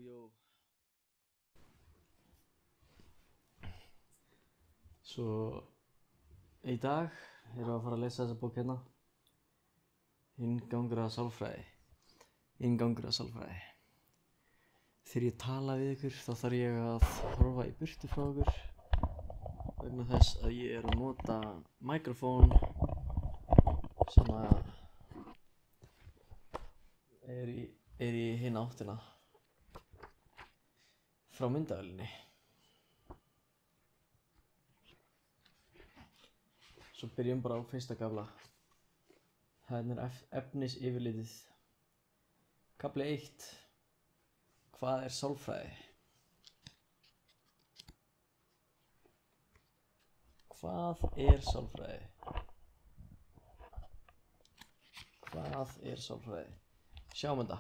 Jó. Svo í dag erum við að fara að lesa þessa bók hérna. Inngangur að sálfræði. Þegar ég tala við ykkur þá þarf ég að horfa í burtu frá ykkur vegna þess að ég er að nota mikrofón sem að er í hina áttina frá myndavélinni. Svo byrjum bara á fyrsta kafla. Hérna er efnisyfirlitið. Kafli 1. Hvað er sálfræði? Hvað er sálfræði? Sjáum þetta.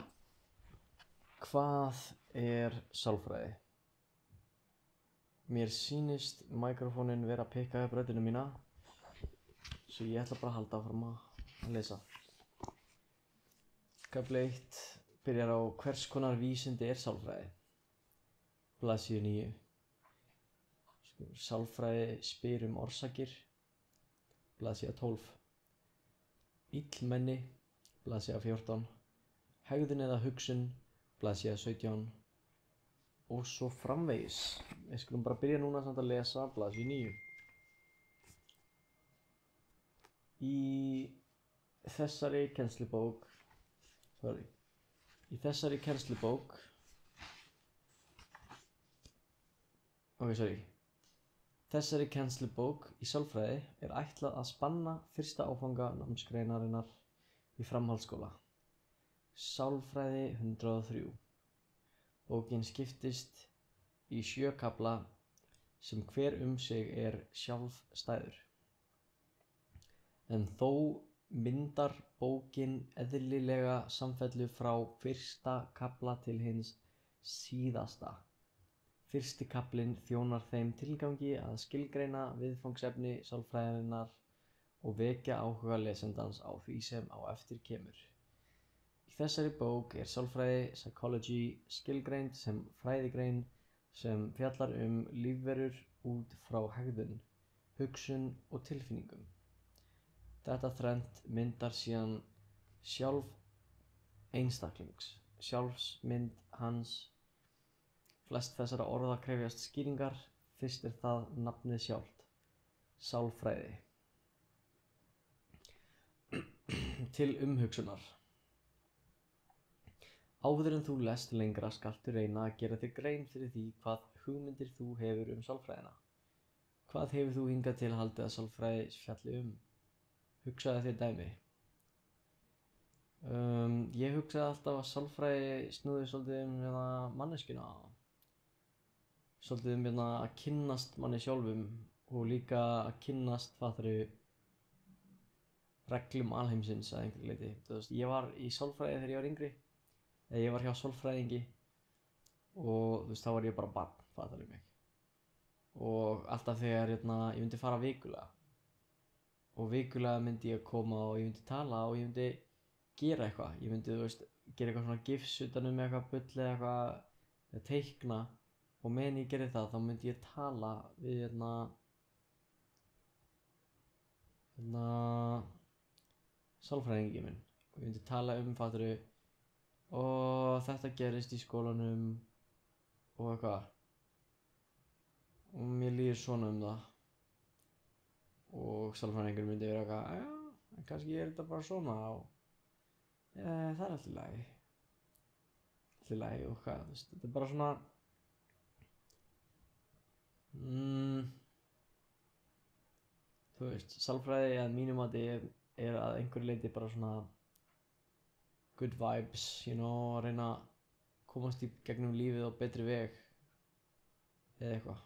Hvað er sálfræði? Mér sýnist mikrofóninn vera að pikka upp röddina mína, svo ég ætla bara að halda áfram að lesa. Kafli 1 byrjar á hvers konar vísindi er sálfræði. Blaðsíðu 9. Sálfræði spyr orsakir. Blaðsíða 12. Illmenni. Blaðsíða 14. Hegðun eða hugsun. Blaðsíða 17. Og svo framvegis. Við skulum bara byrja núna samt að lesa blaðsíðu 9. Í þessari kennslubók í sálfræði er ætlað að spanna fyrsta áfanga námsgreinarinnar í framhaldsskóla. Sálfræði 103. Bókin skiptist í 7 kafla sem hver sig er sjálfstæður. En þó myndar bókin eðlilega samfellu frá fyrsta kafla til hins síðasta. Fyrsti kaflinn þjónar þeim tilgangi að skilgreina viðfangsefni sálfræðinnar og vekja áhuga lesandans á því sem á eftir kemur. Í þessari bók er sálfræði, psychology, skilgreind sem fræðigrein sem fjallar lífverur út frá hegðun, hugsun og tilfinningum. Þetta þrennt myndar síðan sjálf einstaklings, sjálfsmynd hans. Flest þessara orða krefjast skýringar. Fyrst er það nafnið sjálft, sálfræði. Til umhugsunar. Áður en þú lest lengra skaltu reyna að gera þér grein fyrir því hvað hugmyndir þú hefur sálfræðina. Hvað hefur þú hingað til haldið að sálfræði fjalli Hugsaðu þér dæmi. Ég hugsaði alltaf að sálfræði snúði svolítið manneskjuna. Svolítið að kynnast manni sjálfum og líka að kynnast reglum alheimsins að einhverju leyti. Þú veist, ég var í sálfræði þegar ég var yngri. Eða ég var hjá sálfræðingi og þú veist, þá var ég bara barn, fattarðu mig. Og alltaf þegar ég myndi fara vikulega. Og vikulega myndi ég koma og ég myndi tala og ég myndi gera eitthvað. Ég myndi, þú veist, gera eitthvað svona gifs utan eitthvað bull eða eitthvað, eða teikna. Og meðan ég gerði það, þá myndi ég tala við sálfræðingi minn. Og ég myndi tala fattarðu, og þetta gerist í skólanum og eitthvað. Og mér líður svona það. Og sálfræðingur myndi vera eitthvað, já, en kannski er þetta bara svona og það er allt í lagi. Og hvað, þú veist, þetta er bara svona þú veist, sálfræði að mínu mati er að einhverju leyti bara svona good vibes, að reyna að komast í gegnum lífið á betri veg eða eitthvað.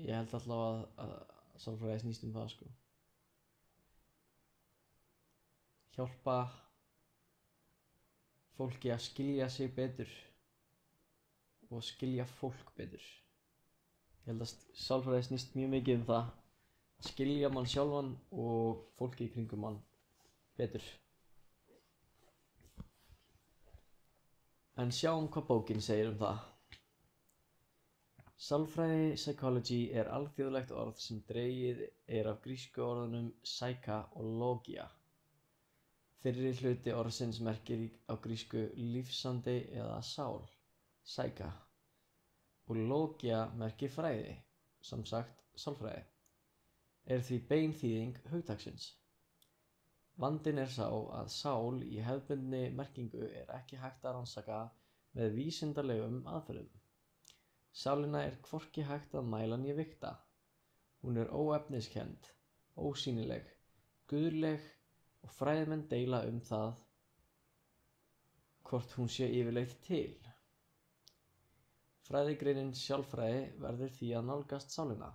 Ég held alltaf að sálfræði snýst það, sko. Hjálpa fólki að skilja sig betur og skilja fólk betur. Ég held að sálfræði snýst mjög mikið það að skilja mann sjálfan og fólki í kringum mann betur. En sjáum hvað bókin segir það. Sálfræði psychology er alþjóðlegt orð sem dregið af grísku orðunum psyche og logia. Fyrri hluti orðsins merkir á grísku lífsandi eða sál, psyche, og logia merkir fræði, sem sagt sálfræði, því bein þýðing hugtaksins. Vandinn sá að sál í hefðbundinni merkingu ekki hægt að rannsaka með vísindalegum aðferðum. Sálina hvorki hægt að mæla né vigta. Hún óefniskennd, ósýnileg, guðleg og fræðimenn deila það hvort hún sé yfirleitt til. Fræðigreinin sálfræði verður því að nálgast sálina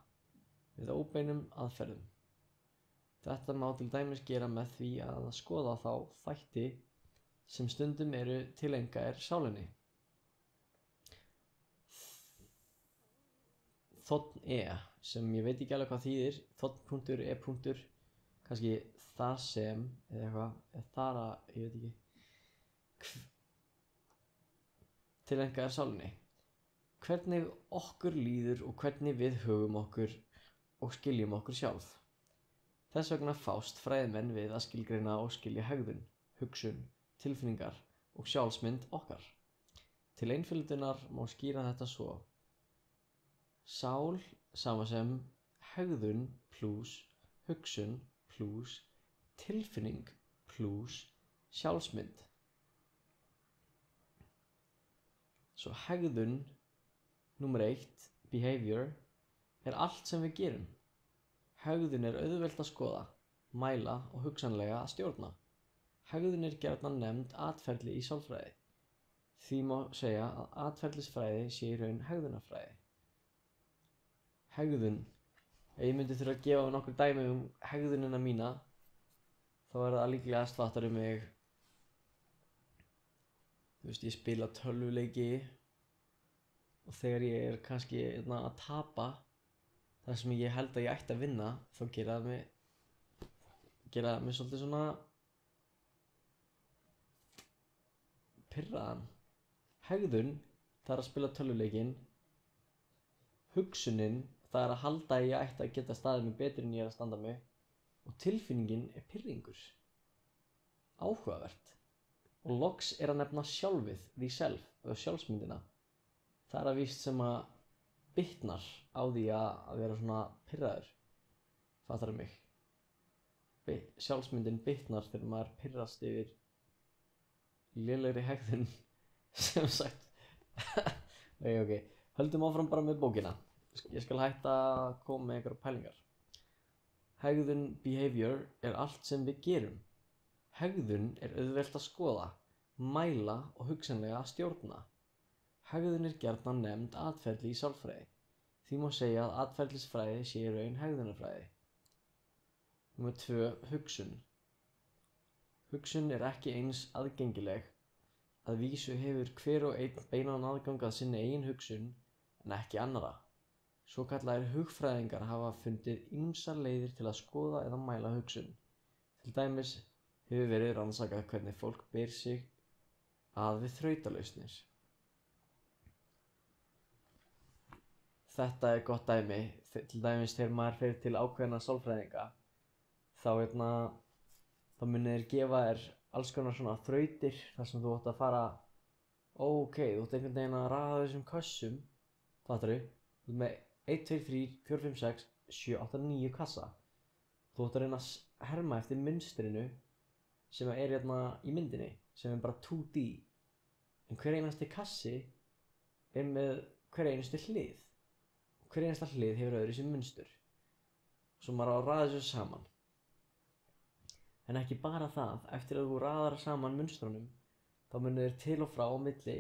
við óbeinum aðferðum. Þetta má til dæmis gera með því að skoða þá þætti sem stundum tileinkaðir sálinni. Þ sem ég veit ekki alveg hvað þýðir, þ.e. kannski það sem, eða eitthvað, eða þara, ég veit ekki, tileinkaðir sálinni. Hvernig okkur líður og hvernig við högum okkur og skiljum okkur sjálf. Þess vegna fást fræðimenn við að skilgreina og skilja hegðun, hugsun, tilfinningar og sjálfsmynd okkar. Til einföldunar má skýra þetta svo. Sál sama sem hegðun plus hugsun plus tilfinning plus sjálfsmynd. Svo hegðun, númer 1, behavior, allt sem við gerum. Hegðun auðvelt að skoða, mæla og hugsanlega að stjórna. Hegðun gjarnan nefnd atferli í sálfræði. Því má segja að atferlisfræði sé í raun hegðunarfræði. Hegðun. Ef ég myndi þurfa að gefa nokkur dæmi hegðunina mína, þá það líklega fattar mig. Þú veist, ég spila tölvuleiki og þegar ég kannski að tapa, þar sem ég held að ég ætti að vinna, þá gera það mig svolítið svona pirraðan. Hegðun, það að spila tölvuleikinn. Hugsunin, það að halda að ég ætti að geta staðið mig betur en ég að standa mig. Og tilfinningin pirringur. Áhugavert. Og loks að nefna sjálfið, the self, og sjálfsmyndina. Það víst sem að bitnar á því að vera svona pirraður. Fattar mig? Sjálfsmyndin bitnar þegar maður pirrast yfir lélegri hegðun, sem sagt. Ok, höldum áfram bara með bókina. Ég skal hætta að koma með einhverjar pælingar. Hegðun, behavior, allt sem við gerum. Hegðun auðvelt að skoða, mæla og hugsanlega að stjórna. Hegðun gjarnan nefnd atferli í sálfræði. Því má segja að atferlisfræði sé í raun hegðunarfræði. Númer 2, hugsun. Hugsun ekki eins aðgengileg. Að vísu hefur hver og einn beinan aðgang að sinni eigin hugsun en ekki annarra. Svokallaðir hugfræðingar hafa fundið ýmsar leiðir til að skoða eða mæla hugsun. Til dæmis hefur verið rannsakað hvernig fólk ber sig að við þrautalausnir. Þetta gott dæmi, til dæmis þegar maður fer til ákveðna sálfræðinga, þá muni þeir gefa þér alls konar svona þrautir þar sem þú átt að fara, ok, þú átt einhvern veginn að raða þessum kössum, fattarðu, þú með 1, 2, 3, 4, 5, 6, 7, 8, 9 kassa. Þú átt að reyna að herma eftir mynstrinu sem í myndinni, sem bara 2D. En hver einasti kassi með hver einasti hlið. Hver einasta hlið hefur öðruvísi munstur. Svo maður á að raða þessu saman. En ekki bara það, eftir að þú raðar saman munstrunum, þá munu þeir til og frá á milli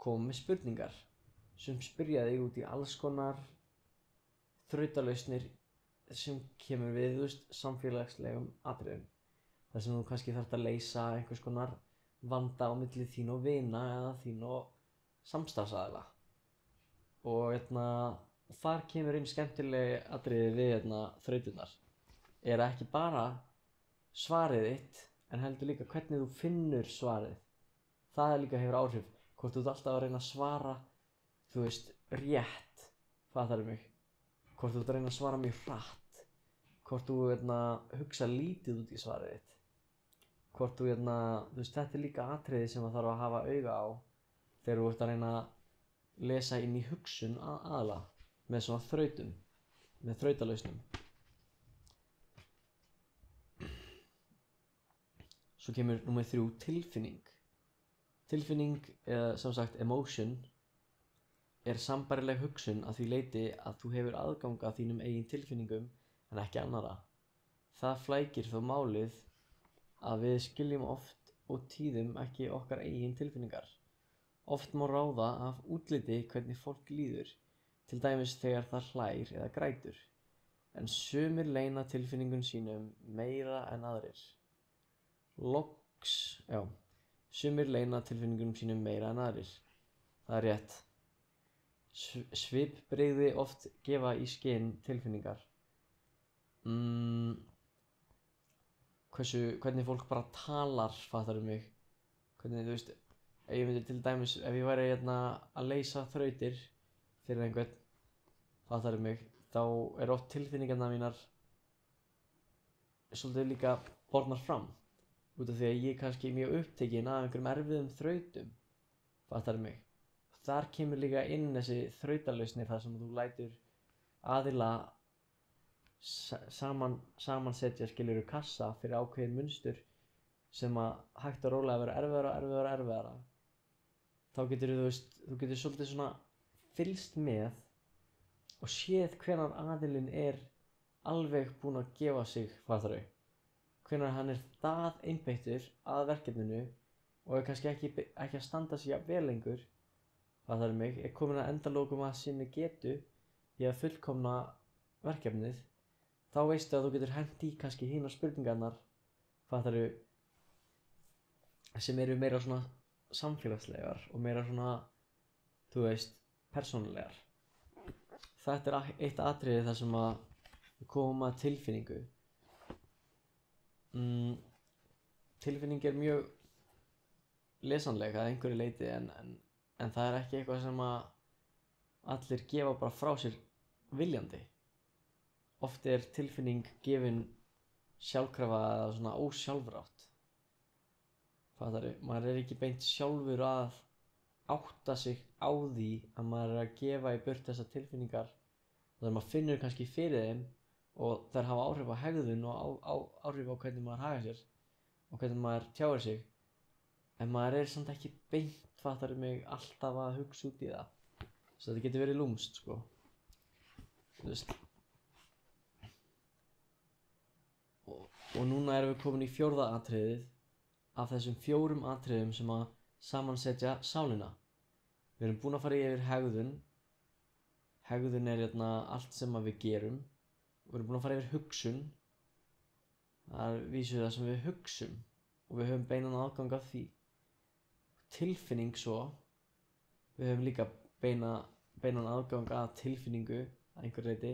koma með spurningar sem spyrja þig út í alls konar þrautalausnir sem kemur við samfélagslegum atriðum. Þar sem þú kannski þarft að leysa einhvers konar vanda á milli þín og vina eða þín og samstarfsaðila. Og þar kemur inn skemmtilegi atriði við þrautirnar. Ekki bara svarið þitt, en heldur líka hvernig þú finnur svarið. Það líka hefur áhrif. hvort þú ert alltaf að reyna að svara, þú veist, rétt, fattarðu mig, hvort þú ert að reyna að svara mjög hratt, hvort þú hugsa lítið út í svarið þitt, hvort þú þú veist, þetta er líka atriði sem það þarf að hafa auga á þegar þú ert að reyna að lesa inn í hugsun aðalega með svona þrautum, með þrautalausnum. Svo kemur númer 3, tilfinning. Tilfinning, eða sem sagt emotion, er sambærileg hugsun að því leyti að þú hefur aðgang að þínum eigin tilfinningum en ekki annarra. Það flækir þó málið að við skiljum oft og tíðum ekki okkar eigin tilfinningar. Oft má ráða af útliti hvernig fólk líður, til dæmis þegar það hlær eða grætur, en sumir leyna tilfinningum sínum meira en aðrir. Sumir leyna tilfinningum sínum meira en aðrir. Það er rétt. Svipbrigði oft gefa í skyn tilfinningar. Hvernig fólk bara talar, fattarðu mig. Hvernig, þú veist, ef ég myndi til dæmis, ef ég væri að leysa þrautir fyrir einhvern, fattarðu mig, þá er oft tilfinningarnar mínar svolítið líka bornar fram. Út af því að ég er kannski mjög upptekinn af einhverjum erfiðum þrautum, fattarðu mig. Þar kemur líka inn þessi þrautalausnir þar sem þú lætur aðila samansetja skilurðu kassa fyrir ákveðin munstur sem að hægt og rólega verður erfiðara. Þá getur þú getur svolítið svona fylgst með og séð hvenær aðilinn er alveg búinn að gefa sig, fattarðu. Hvenær hann er það einbeittur að verkefninu og er kannski ekki að standa sig jafn vel lengur, fattarðu mig, er komin að endalokum að sinni getu í að fullkomna verkefnið, þá veistu að þú getur hent í kannski hinar spurningarnar, fattarðu, sem eru meira svona samfélagslegar og meira svona, þú veist, persónulegar. Þetta er eitt atriði þar sem að við komum að tilfinningu. Tilfinning er mjög lesanleg að einhverju leyti en það er ekki eitthvað sem að allir gefa bara frá sér viljandi. Oft er tilfinning gefin sjálfkrafa eða svona ósjálfrátt. Fattarðu, maður er ekki beint sjálfur að átta sig á því að maður er að gefa í burt þessar tilfinningar þegar maður finnur kannski fyrir þeim og þær hafa áhrif á hegðun og áhrif á hvernig maður hagar sér og hvernig maður tjáir sig, en maður er samt ekki beint, fattarðu mig, alltaf að hugsa út í það. Svo þetta getur verið lúmst, sko. Þú veist. Og núna erum við komin í 4. atriðið af þessum 4 atriðum sem að samansetja sálina. Við erum búin að fara yfir hegðun. Hegðun er allt sem að við gerum. Við erum búin að fara yfir hugsun. Það er vísu það sem við hugsum og við höfum beinan aðgang af því. Tilfinning svo, við höfum líka beinan aðgang að tilfinningu að einhverju leyti,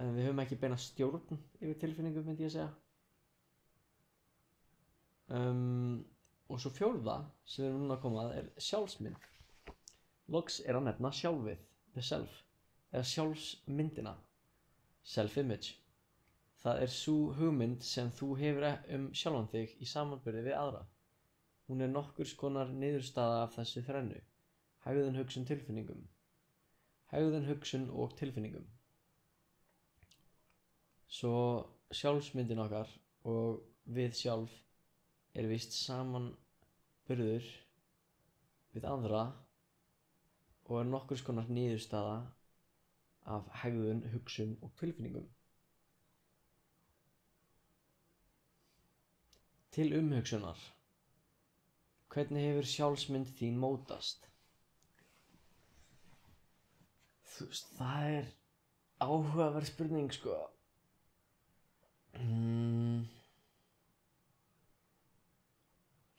en við höfum ekki beina stjórn yfir tilfinningu, myndi ég segja. Og svo 4. sem við erum núna að koma að er sjálfsmynd. Loks er að nefna sjálfið, the self, eða sjálfsmyndina, self-image. Það er sú hugmynd sem þú hefur sjálfan þig í samanburði við aðra. Hún er nokkurs konar niðurstaða af þessu þrennu, hegðun, hugsun, tilfinningum. Hegðun, hugsun og tilfinningum. Svo sjálfsmyndin okkar og við sjálf er víst samanburður við aðra og er nokkurs konar niðurstaða af hegðun, hugsun og tilfinningum. Til umhugsunar. Hvernig hefur sjálfsmynd þín mótast? Þú veist, það er áhugaverð spurning, sko.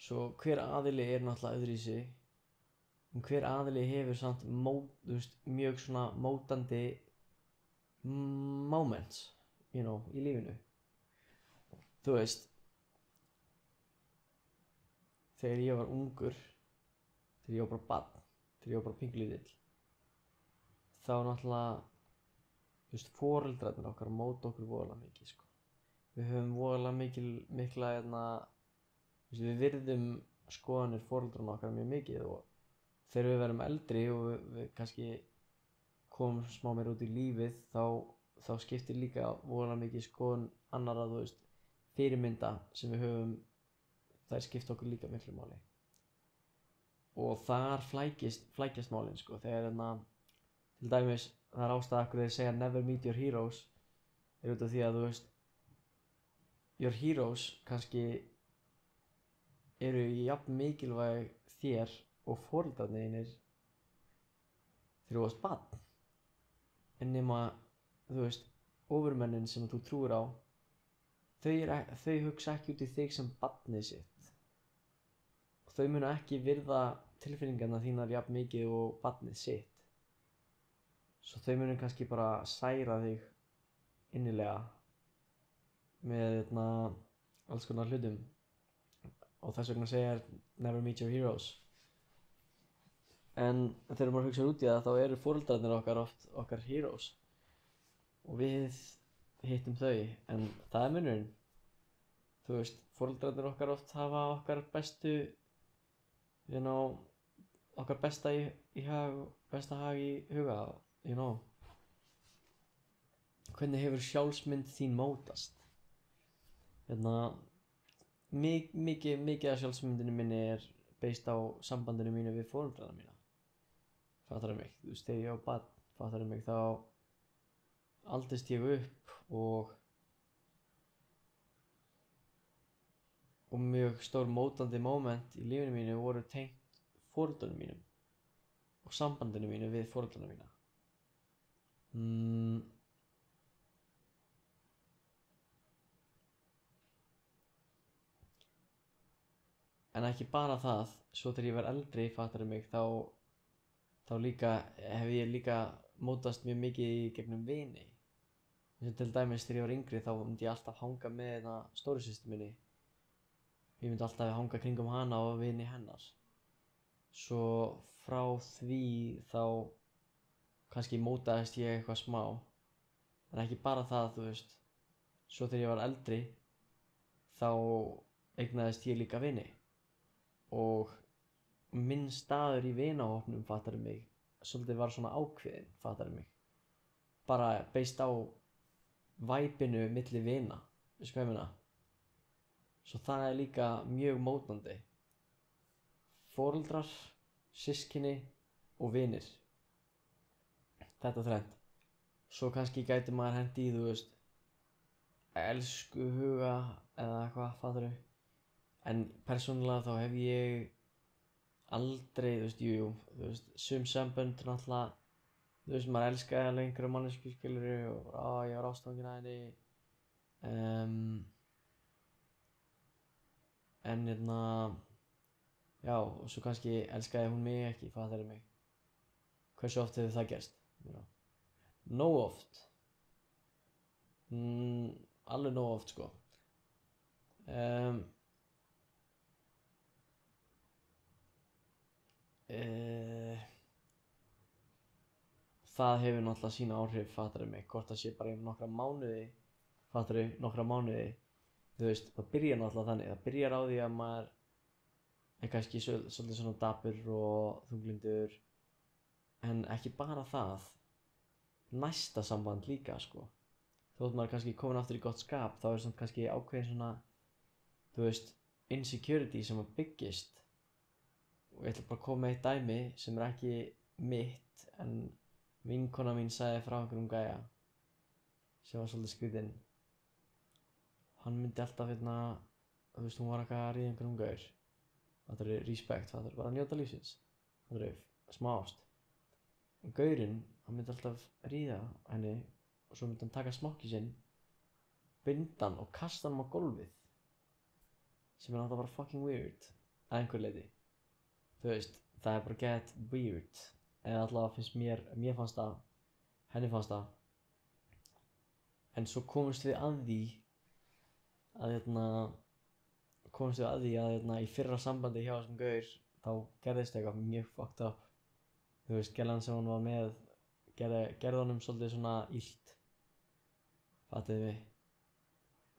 Svo hver aðili er náttúrulega öðruvísi, en hver aðili hefur samt mjög svona mótandi moments, í lífinu. Þú veist, þegar ég var ungur, þegar ég var bara barn, þegar ég var bara pinglítill, þá náttúrulega, þú veist, foreldrarnir okkar móta okkur voðalega mikið, sko. Við höfum voðalega mikla, við virðum skoðanir foreldranna okkar mjög mikið og þegar við verum eldri og við kannski komum smá meir út í lífið, þá skiptir líka voðalega mikið skoðun annarra, þú veist, fyrirmynda sem við höfum, þær skipta okkur líka miklu máli. Og þar flækjast málin, sko, þegar til dæmis, það ástæða hverju þeir segja never meet your heroes, út af því að, þú veist, your heroes kannski eru jafn mikilvæg þér og foreldrarnir þegar þú varst barn. En nema, þú veist, ofurmennin sem þú trúir á, þau hugsa ekki út í þig sem barnið sitt. Og þau munu ekki virða tilfinningarna þínar jafn mikið og barnið sitt. Svo þau munu kannski bara særa þig innilega með alls konar hlutum. Og þess vegna segja never meet your heroes. En þegar maður hugsa út í það, þá eru foreldrarnir okkar oft okkar heroes. Og við hittum þau, en það er munurinn. Þú veist, foreldrarnir okkar oft hafa okkar bestu, okkar besta hag í huga, Hvernig hefur sjálfsmynd þín mótast? Mikið af sjálfsmyndinu minni er based á sambandinu mínu við foreldrana mína. Fattarðu mig? Þú veist, þegar ég var barn, fattarðu mig, þá aldist ég upp og mjög stór mótandi moment í lífinu mínu voru tengt foreldrunum mínum og sambandinu mínu við foreldrana mína. En ekki bara það, svo þegar ég var eldri, fattarðu mig, þá líka hef ég líka mótast mjög mikið í gegnum vini. Eins og til dæmis þegar ég var yngri, þá myndi ég alltaf hanga með stóru systur minni. Ég myndi alltaf hanga kringum hana og vini hennar. Svo frá því þá kannski mótaðist ég eitthvað smá. En ekki bara það, þú veist. Svo þegar ég var eldri, þá eignaðist ég líka vini. Og minn staður í vinahópnum, fattarðu mig, svolítið var svona ákveðinn, fattarðu mig. Bara based á væpinu milli vina, veistu hvað ég meina? Svo það er líka mjög mótandi. Foreldrar, systkini og vinir. Þetta þrennt. Svo kannski gæti maður hent í, þú veist, elsku huga eða eitthvað, fattarðu. En persónulega þá hef ég aldrei, þú veist, sum sambönd náttúrulega, þú veist, maður elskaði alveg einhverja mannesku, skilurðu, og ég var ástfanginn af henni. En já, og svo kannski elskaði hún mig ekki, fattarðu mig. Hversu oft hefur það gerst? Nóg oft. Alveg nóg oft, sko. Það hefur náttúrulega sína áhrif, fattarðu mig, hvort það sé bara í nokkra mánuði, þú veist, það byrjar náttúrulega þannig, það byrjar á því að maður er kannski svolítið svona dapur og þunglyndur, en ekki bara það, næsta samband líka, sko. Þótt maður kannski komin aftur í gott skap, þá er samt kannski ákveðin svona, þú veist, insecurity sem að byggist. Og ég ætla bara að koma með eitt dæmi sem er ekki mitt, en vinkona mín sagði frá einhverjum gæja sem var svolítið skrítinn. Hann myndi alltaf, þú veist, hún var eitthvað að ríða einhverjum gaur. Það er respect, það er bara að njóta lífsins. Það er smá ást. En gaurinn, hann myndi alltaf ríða henni og svo myndi hann taka smokkið sinn, binda hann og kasta hann á gólfið. Sem er náttúrulega bara fucking weird, að einhver leyti. Þú veist, það er bara get weird. Eða allavega finnst mér fannst það, henni fannst það. En svo komumst við að því að í fyrra sambandi hjá þessum gaur, þá gerðist eitthvað mjög fucked up. Þú veist, gælan sem hann var með gerði honum svolítið svona illt, fattuðu mig.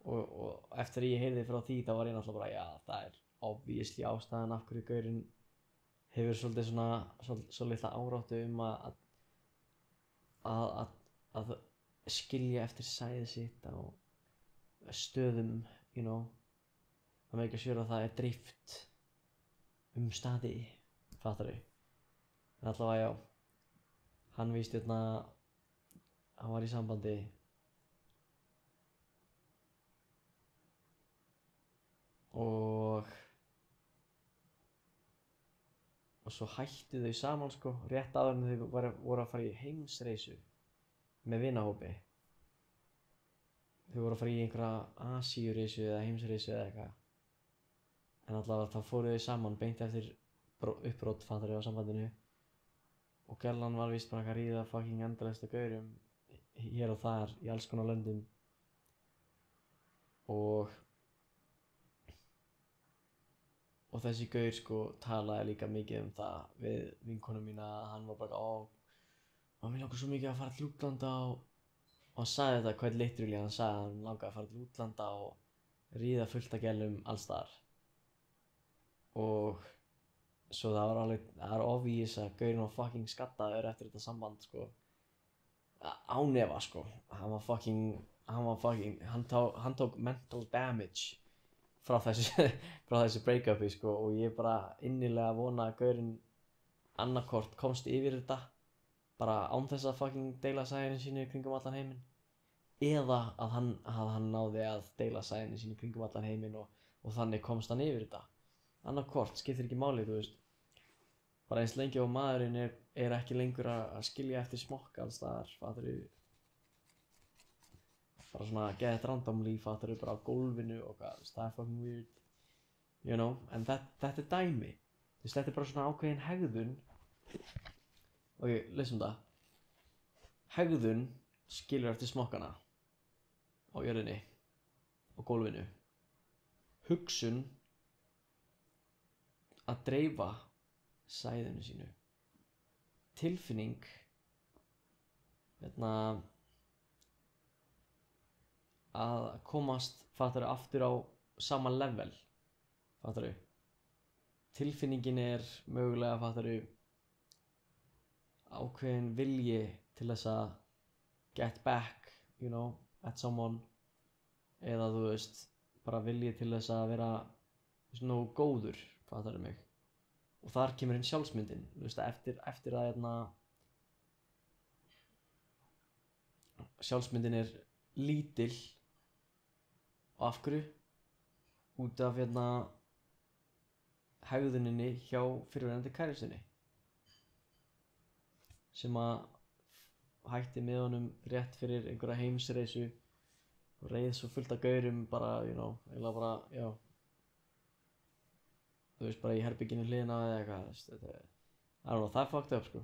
Og eftir ég heyrði frá því þá var ég náttúrulega bara, já, það er obviously ástæðan af hverju gaurinn hefur svolítið svona svo litla áráttu að skilja eftir sæði sitt á stöðum, you know, að make sure að það er drift staði, fattarðu. En allavega já, hann víst hann var í sambandi og svo hættu þau saman sko, rétt áður en þau voru að fara í heimsreisu með vinahópi. Þau voru að fara í einhverja Asíureisu eða heimsreisu eða eitthvað. En allavega þá fóru þau saman beint eftir uppbrot, fattarðu, á sambandinu. Og gælan var víst bara að ríða fucking endalaust á gaurum hér og þar í alls konar löndum. Og þessi gaur sko talaði líka mikið það við vinkonu mína að hann var bara mér langar svo mikið að fara til útlanda og hann sagði þetta quite literally, hann sagði að hann langaði að fara til útlanda og ríða fullt af gælum alls þar. Og svo það var obvious að gaurinn var fucking skattaður eftir þetta samband sko. Ánefa sko, hann tók mental damage frá þessu breakupi sko, og ég bara innilega vona að gaurinn annarkort komst yfir þetta bara án þess að fucking deila sæðinu sínu kringum allan heiminn, eða að hann náði að deila sæðinu sínu kringum allan heiminn og þannig komst hann yfir þetta. Annarkort skiptir ekki máli, þú veist, bara eins lengi og maðurinn er ekki lengur að skilja eftir smokk alls staðar, fattarðu, bara svona get randomly, fattarðu, bara á gólfinu og hvað, það er fucking weird, you know. En þetta er dæmi, þú veist, þetta er bara svona ákveðin hegðun. Ok, listen það, hegðun skilur eftir smokkana á jörðinni og gólfinu, hugsun að dreifa sæðinu sínu, tilfinning að komast, fattarðu, aftur á sama level, fattarðu. Tilfinningin er mögulega, fattarðu, ákveðin vilji til þess að get back, you know, at someone, eða þú veist, bara vilji til þess að vera nógu góður, fattarðu mig. Og þar kemur inn sjálfsmyndin, þú veist, eftir að sjálfsmyndin er lítil. Og af hverju? Út af hegðuninni hjá fyrrverandi kærustunni sem að hætti með honum rétt fyrir einhverja heimsreisu og reið svo fullt af gaurum bara, you know, eiginlega bara, já, þú veist, bara í herbygginu hliðina eða eitthvað, þetta I don't know, það er fucked up sko.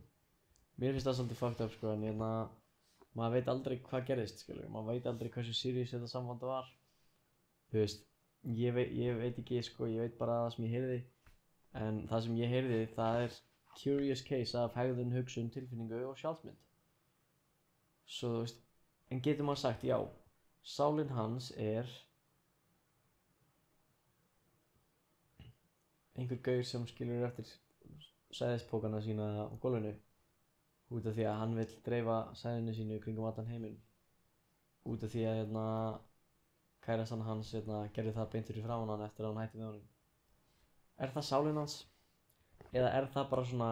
Mér finnst það svolítið fucked up sko, en maður veit aldrei hvað gerðist, skilur, maður veit aldrei hversu serious þetta samband var. Þú veist, ég veit ekki sko, ég veit bara það sem ég heyrði, en það sem ég heyrði, það er curious case af hegðun, hugsun, tilfinningu og sjálfsmynd. Svo þú veist, en getur maður sagt, já, sálin hans er einhver gaur sem skilur eftir sæðispókana sína á gólfinu út af því að hann vill dreifa sæðinu sínu kringum allan heiminn, út af því að kærastan hans gerði það beint fyrir framan hann eftir að hann hætti með honum. Er það sálin hans? Eða er það bara svona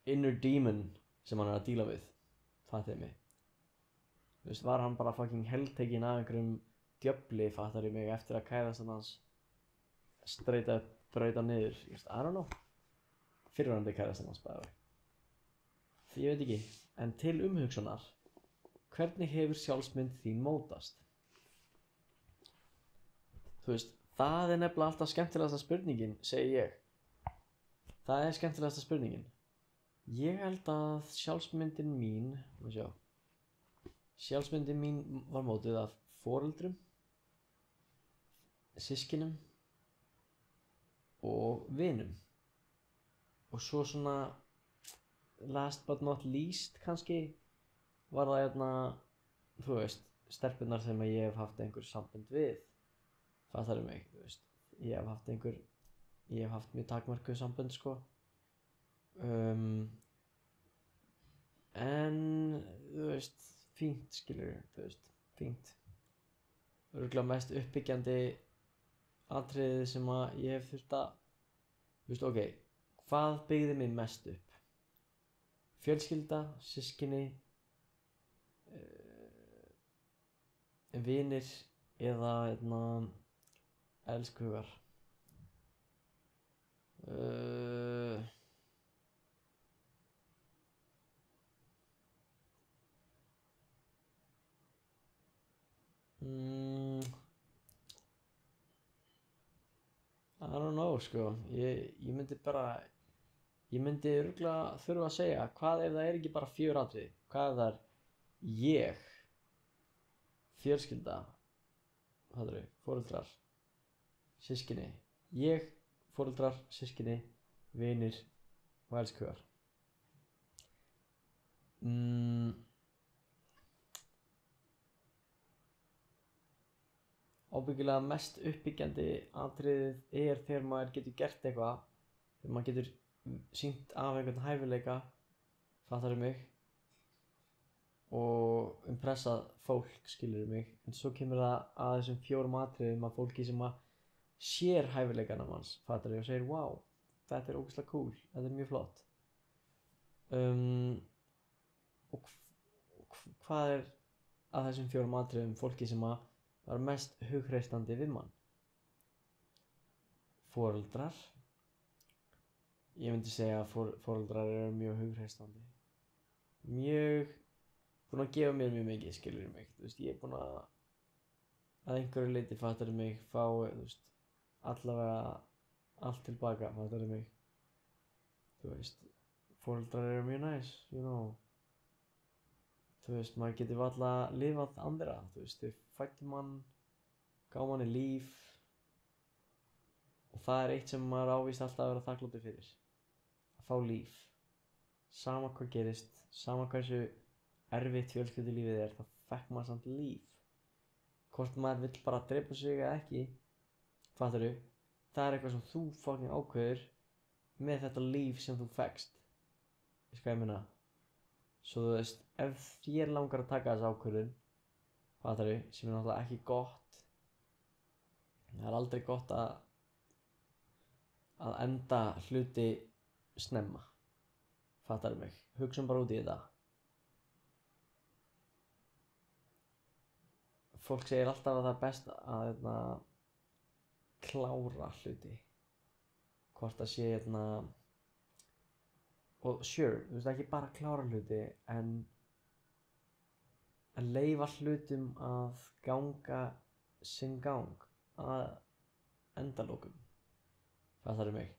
inner demon sem hann er að díla við? Fattiði mig. Þú veist, var hann bara fucking heldtekinn af einhverjum djöfli, fattar ég mig, eftir að kærastan hans straight up braut hann niður? Just, I don't know. Fyrrverandi kærastan hans bara. Því ég veit ekki. En til umhugsunar, hvernig hefur sjálfsmynd þín mótast? Þú veist, það er nefnilega alltaf skemmtilegasta spurningin, segi ég. Það er skemmtilegasta spurningin. Ég held að sjálfsmyndin mín var mótuð af foreldrum, systkinum og vinum. og svo svona last but not least kannski var það hérna, þú veist, stelpurnar sem ég hef haft einhver sambönd við, fattarðu mig, þú veist, ég hef haft mjög takmörkuð sambönd sko, en þú veist, fínt skilur, þú veist, fínt, örugglega mest uppbyggjandi atriðið sem að ég hef þurft að, þú veist, ok, hvað byggði mig mest upp? Fjölskylda, systkini, vinir eða elskhugar. I don't know sko, ég myndi örugglega þurfa að segja, hvað ef það er ekki bara 4 atriði? Hvað ef það er ég, fjölskylda, foreldrar, systkini, ég, foreldrar, systkini, vinir og elskhugar. Ábyggilega mest uppbyggjandi atriðið er þegar maður getur gert eitthvað, þegar maður getur sýnt af einhvern hæfileika, fattarðu mig, og impressað fólk, skilurðu mig, en svo kemur það að þessum 4 atriðum að fólki sem að sér hæfileikana manns, fattarðu, og segir wow, þetta er ógeðslega cool, þetta er mjög flott. Og hvað er að þessum 4 atriðum fólki sem að var mest hughreystandi við mann? Foreldrar. Ég myndi segja að foreldrar eru mjög hughreystandi. Mjög búin að gefa mér mjög mikið, skilurðu mig. Þú veist, ég er búin að einhverju leyti, fattarðu mig, fá, þú veist, allavega allt tilbaka, fattarðu mig. Þú veist, foreldrar eru mjög næs, you know. Þú veist, maður getur varla lifað andra, þú veist, þau fæddu mann, gáfu manni líf og það er eitt sem maður ávist alltaf að vera þakklátur fyrir, að fá líf. Sama hvað gerist, sama hversu erfitt fjölskyldulífið er, þá fekk maður samt líf. Hvort maður vill bara drepa sig eða ekki, fattarðu, það er eitthvað sem þú fucking ákveður með þetta líf sem þú fekkst. Veist hvað ég meina? Svo þú veist, ef þér langar að taka þessa ákvörðun, fattarðu, sem er náttúrulega ekki gott, það er aldrei gott að enda hluti snemma, fattarðu mig, hugsum bara út í þetta. Fólk segir alltaf að það er best að klára hluti, hvort það sé og sure, þú veist, ekki bara klára hluti, en leyfa hlutum að ganga sinn gang að endalokum, fattarðu mig.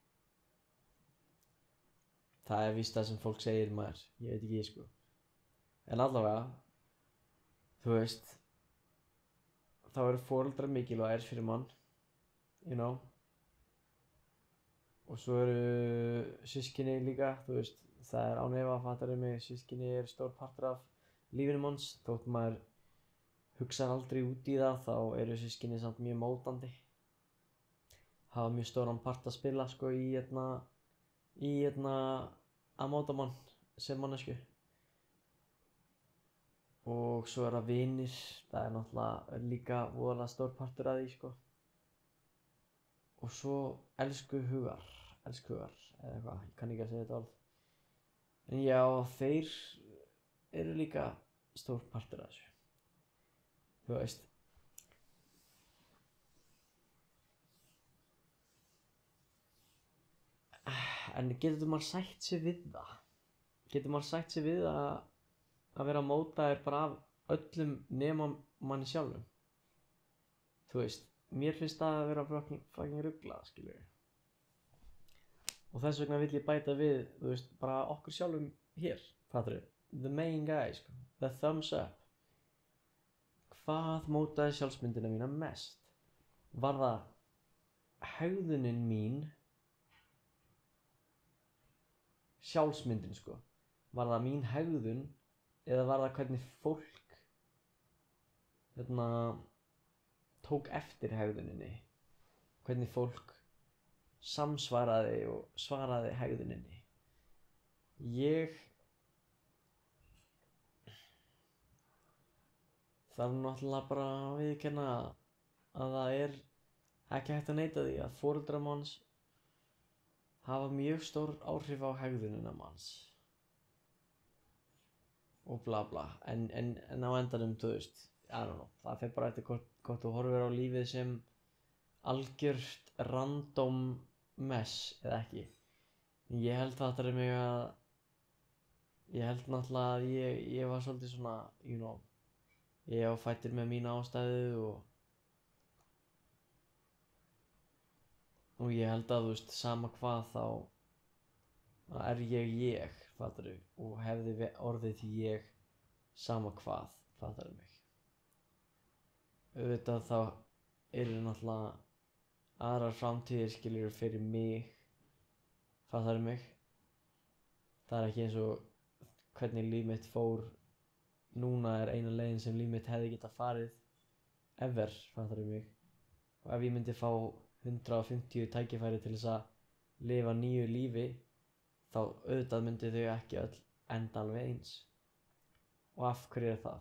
Það er víst það sem fólk segir, maður, ég veit ekki sko, en allavega, þú veist, þá eru foreldrar mikilvægir fyrir mann, you know. Og svo eru systkini líka, þú veist, það er án efa, fattarðu mig, systkini er stór partur af lífinu manns, þótt maður hugsar aldrei út í það, þá eru systkini samt mjög mótandi. Hafa mjög stóran part að spila, sko, í að móta mann sem mannesku. Og svo er það vinir, það er náttúrulega líka voðalega stór partur af því, sko. Og svo elskhugar, eða eitthvað, ég kann ekki að segja þetta orð. En já, þeir eru líka stór partur af þessu. Þú veist. En getur maður sætt sig við það? Getur maður sætt sig við að vera mótaðir bara af öllum nema manni sjálfum? Þú veist. Mér finnst það að vera fucking ruglað, skilur. Og þess vegna vill ég bæta við, þú veist, bara okkur sjálfum hér, fattarðu, the main guy, sko, the thumbs up. Hvað mótaði sjálfsmyndina mína mest? Var það hegðunin mín sjálfsmyndin sko? Var það mín hegðun eða var það hvernig fólk tók eftir hegðuninni? Hvernig fólk samsvaraði og svaraði hegðuninni? Ég þarf náttúrulega bara að viðurkenna að það er ekki hægt að neita því að foreldrar manns hafa mjög stór áhrif á hegðunina manns og bla bla, en á endanum, þú veist, I don't know, það fer bara eftir hvort þú horfir á lífið sem algjört random mess eða ekki. Ég held náttúrulega að ég var svolítið svona, ég á fættir með mína ástæðu og ég held að, þú veist, sama hvað þá er ég, fattarðu, og hefði orðið ég sama hvað, fattarðu mig. Auðvitað þá eru náttúrulega aðrar framtíðir, skilurðu, fyrir mig, fattarðu mig. Það er ekki eins og hvernig líf mitt fór núna er eina leiðin sem líf mitt hefði getað farið ever, fattarðu mig. Og ef ég myndi fá 150 tækifæri til þess að lifa nýju lífi, þá auðvitað myndi þau ekki öll enda alveg eins. Og af hverju er það?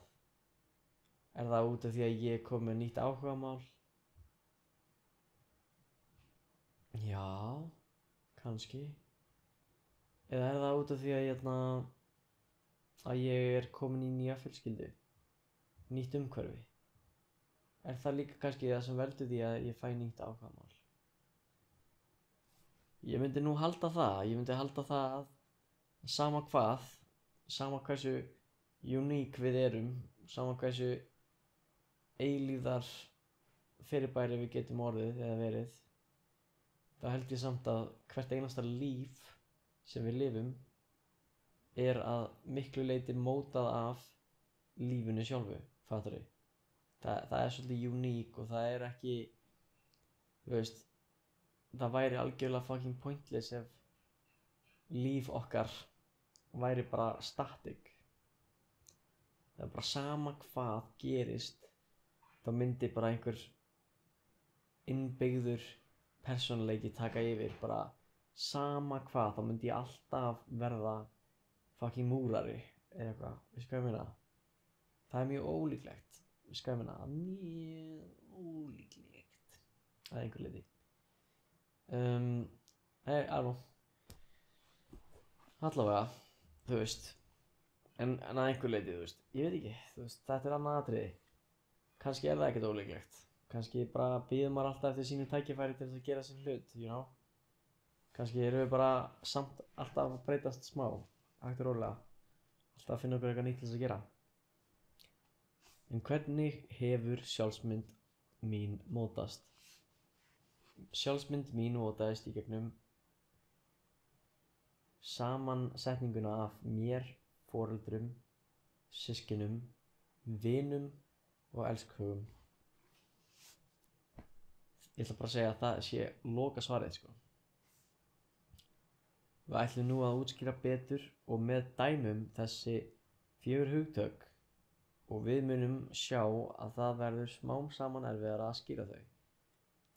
Er það út af því að ég kom með nýtt áhugamál? Já, kannski. Eða er það út af því að ég er komin í nýja fjölskyldu, nýtt umhverfi? Er það líka kannski það sem veldur því að ég fæ nýtt áhugamál? Ég myndi nú halda það. Ég myndi halda það að sama hvað, sama hversu uník við erum, sama hversu eilífðar fyrirbæri við getum orðið eða verið, þá held ég samt að hvert einasta líf sem við lifum er að miklu leyti mótað af lífinu sjálfu, fattarðu? Það er svolítið uník og það er ekki, þú veist, það væri algjörlega fucking pointless ef líf okkar væri bara static. Það er bara sama hvað gerist, þá myndi bara einhver innbyggður persónuleiki taka yfir, bara sama hvað, þá myndi ég alltaf verða fucking múrari eða eitthvað, veistu hvað ég meina? Það er mjög ólíklegt, veistu hvað ég meina? Mjög ólíklegt að einhver leyti. Allavega, þú veist, en að einhver leyti, þú veist, ég veit ekki, þú veist, þetta er annað atriði. Kannski er það ekkert ólíklegt, kannski bara bíður maður alltaf eftir sínu tækifæri til þess að gera sinn hlut, kannski erum við bara samt alltaf að breytast smá, hægt og rólega, alltaf að finna okkur eitthvað nýtt til þess að gera. En hvernig hefur sjálfsmynd mín mótast? Sjálfsmynd mín mótaðist í gegnum samansetninguna af mér, foreldrum, systkinum, vinum og elskhugum. Ég ætla bara að segja að það sé loka svarið, sko. Við ætlum nú að útskýra betur og með dæmum þessi 4 hugtök og við munum sjá að það verður smám saman erfiðara að skýra þau.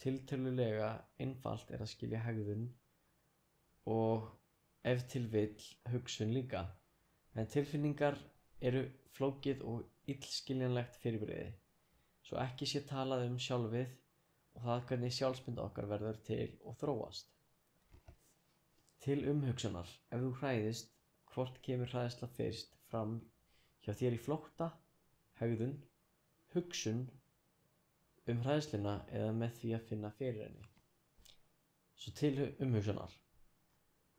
Tiltölulega einfalt er að skilja hegðun og ef til vill hugsun líka, en tilfinningar eru flókið og illskiljanlegt fyrirbrigði, svo ekki sé talað um sjálfið og það hvernig sjálfsmynd okkar verður til og þróast. Til umhugsunar, ef þú hræðist, hvort kemur hræðsla fyrst fram hjá þér í flótta, hegðun, hugsun hræðsluna eða með því að finna fyrir henni. Svo til umhugsunar,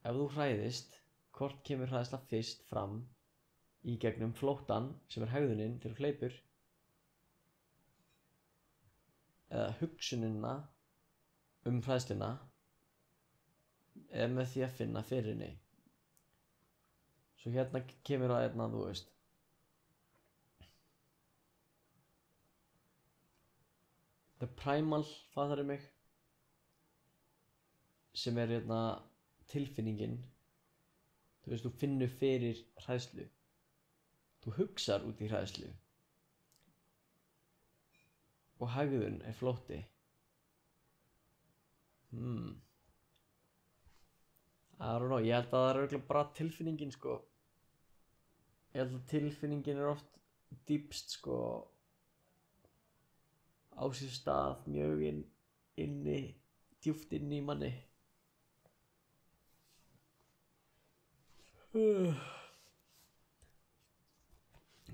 ef þú hræðist, hvort kemur hræðsla fyrst fram í gegnum flóttann sem er hegðunin þegar þú hleypur, eða hugsunina hræðsluna eða með því að finna fyrir henni. Svo hérna kemur að þú veist, the primal, fattarðu mig, sem er tilfinningin, þú veist, þú finnur fyrir hræðslu, þú hugsar út í hræðslu og hegðun er flótti. I don't know, ég held að það er örugglega bara tilfinningin sko. Ég held að tilfinningin er oft dýpst sko á sér stað mjög djúpt inni í manni.